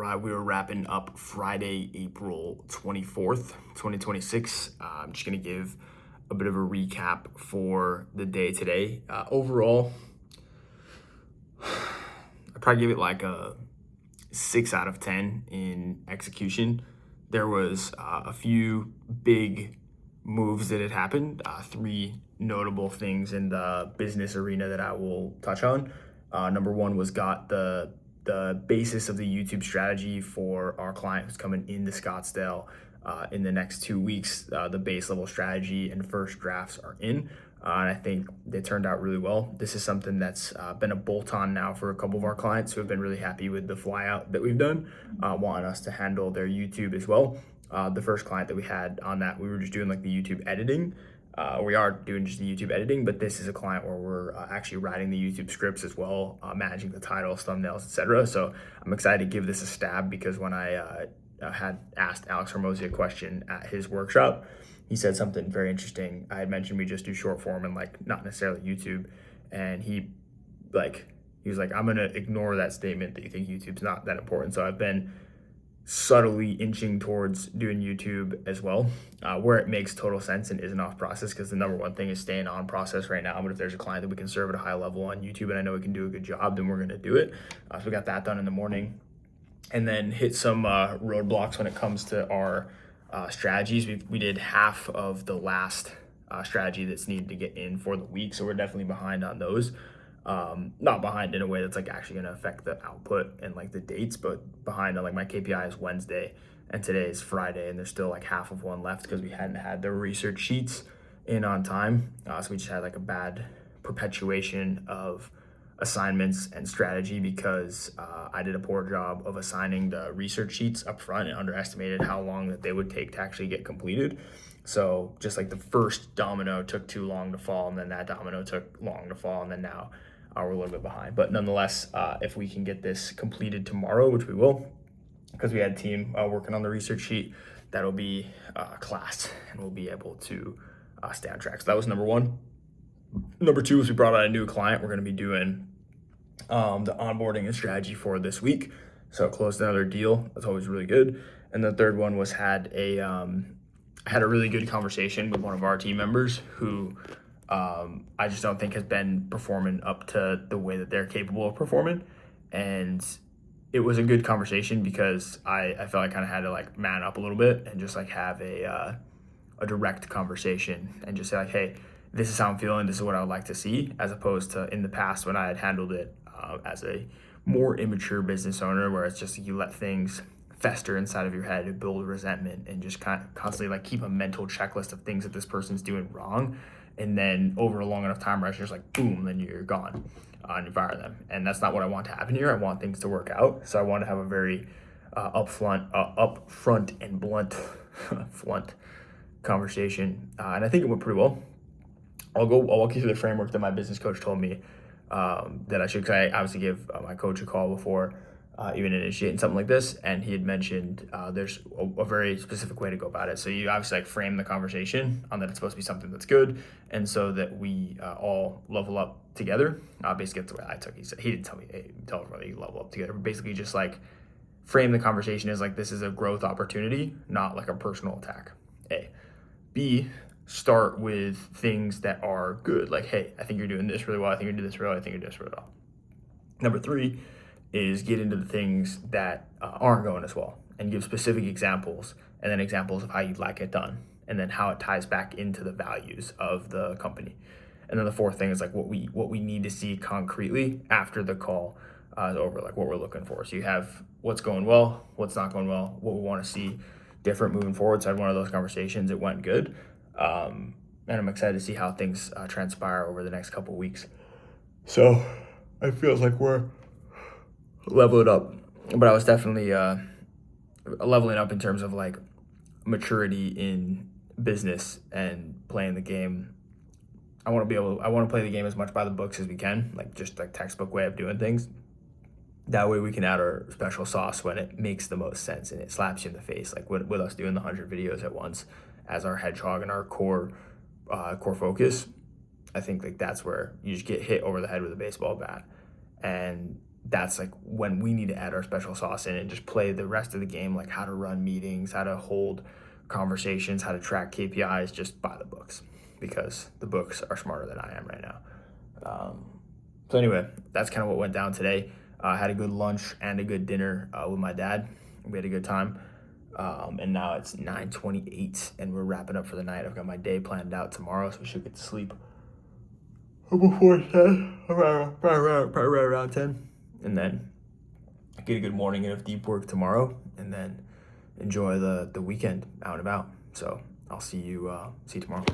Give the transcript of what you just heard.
right, we were wrapping up Friday, April 24th, 2026. I'm just going to give a bit of a recap for the day today. Overall, I'd probably give it like a 6 out of 10 in execution. There was a few big moves that had happened, three notable things in the business arena that I will touch on. Number one was got the basis of the YouTube strategy for our client who's coming into Scottsdale in the next 2 weeks. The base level strategy and first drafts are in. And I think they turned out really well. This is something that's been a bolt-on now for a couple of our clients who have been really happy with the flyout that we've done, wanting us to handle their YouTube as well. The first client that we had on that, we were just doing like the YouTube editing. We are doing just the YouTube editing, but this is a client where we're actually writing the YouTube scripts as well, managing the titles, thumbnails, etc. So I'm excited to give this a stab because when I had asked Alex Hormozy a question at his workshop, he said something very interesting. I had mentioned we just do short form and like not necessarily YouTube, and he was like, I'm gonna ignore that statement that you think YouTube's not that important. So I've been subtly inching towards doing YouTube as well, where it makes total sense and isn't off process, because the number one thing is staying on process right now. But if there's a client that we can serve at a high level on YouTube and I know we can do a good job, then we're gonna do it. So we got that done in the morning, and then hit some roadblocks when it comes to our strategies. We did half of the last strategy that's needed to get in for the week, so we're definitely behind on those. Not behind in a way that's like actually going to affect the output and like the dates, but behind on like my KPI is Wednesday and today is Friday, and there's still like half of one left because we hadn't had the research sheets in on time. So we just had like a bad perpetuation of assignments and strategy because I did a poor job of assigning the research sheets up front and underestimated how long that they would take to actually get completed. So just like the first domino took too long to fall, and then that domino took long to fall, and then now we're a little bit behind. But nonetheless, if we can get this completed tomorrow, which we will, because we had a team working on the research sheet, that'll be class, and we'll be able to stay on track. So that was number one. Number two is we brought on a new client. We're going to be doing the onboarding and strategy for this week. So closed another deal. That's always really good. And the third one was had a really good conversation with one of our team members who I just don't think has been performing up to the way that they're capable of performing. And it was a good conversation because I felt I kind of had to like man up a little bit and just like have a direct conversation and just say like, hey, this is how I'm feeling, this is what I would like to see, as opposed to in the past when I had handled it as a more immature business owner, where it's just you let things fester inside of your head and build resentment and just kind of constantly like keep a mental checklist of things that this person's doing wrong. And then over a long enough time where it's just like, boom, then you're gone and you fire them. And that's not what I want to happen here. I want things to work out. So I want to have a very upfront and blunt conversation. And I think it went pretty well. I'll walk you through the framework that my business coach told me that I should. I obviously give my coach a call before even initiating something like this, and he had mentioned there's a very specific way to go about it. So you obviously like frame the conversation on that it's supposed to be something that's good, and so that we all level up together. Basically, that's the way I took it. He didn't tell me, hey, tell everybody you level up together, but basically just like frame the conversation as like this is a growth opportunity, not like a personal attack. A. B, start with things that are good. Like, hey, I think you're doing this really well. I think you're doing this really well. I think you're doing this really well. Number three is get into the things that aren't going as well and give specific examples, and then examples of how you'd like it done, and then how it ties back into the values of the company. And then the fourth thing is like what we need to see concretely after the call is over, like what we're looking for. So you have what's going well, what's not going well, what we want to see different moving forward. So I had one of those conversations. It went good. And I'm excited to see how things transpire over the next couple of weeks. So I feel like we're leveled up, but I was definitely leveling up in terms of like maturity in business and playing the game. I want to play the game as much by the books as we can, like just like textbook way of doing things. That way we can add our special sauce when it makes the most sense and it slaps you in the face, like with us doing the 100 videos at once as our hedgehog and our core focus. I think like that's where you just get hit over the head with a baseball bat, and that's like when we need to add our special sauce in and just play the rest of the game, like how to run meetings, how to hold conversations, how to track KPIs, just by the books, because the books are smarter than I am right now. So anyway, that's kind of what went down today. I had a good lunch and a good dinner with my dad. We had a good time. And now it's 9:28 and we're wrapping up for the night. I've got my day planned out tomorrow, so we should get to sleep before 10, probably right around 10. And then get a good morning in of deep work tomorrow, and then enjoy the weekend out and about. So I'll see you tomorrow.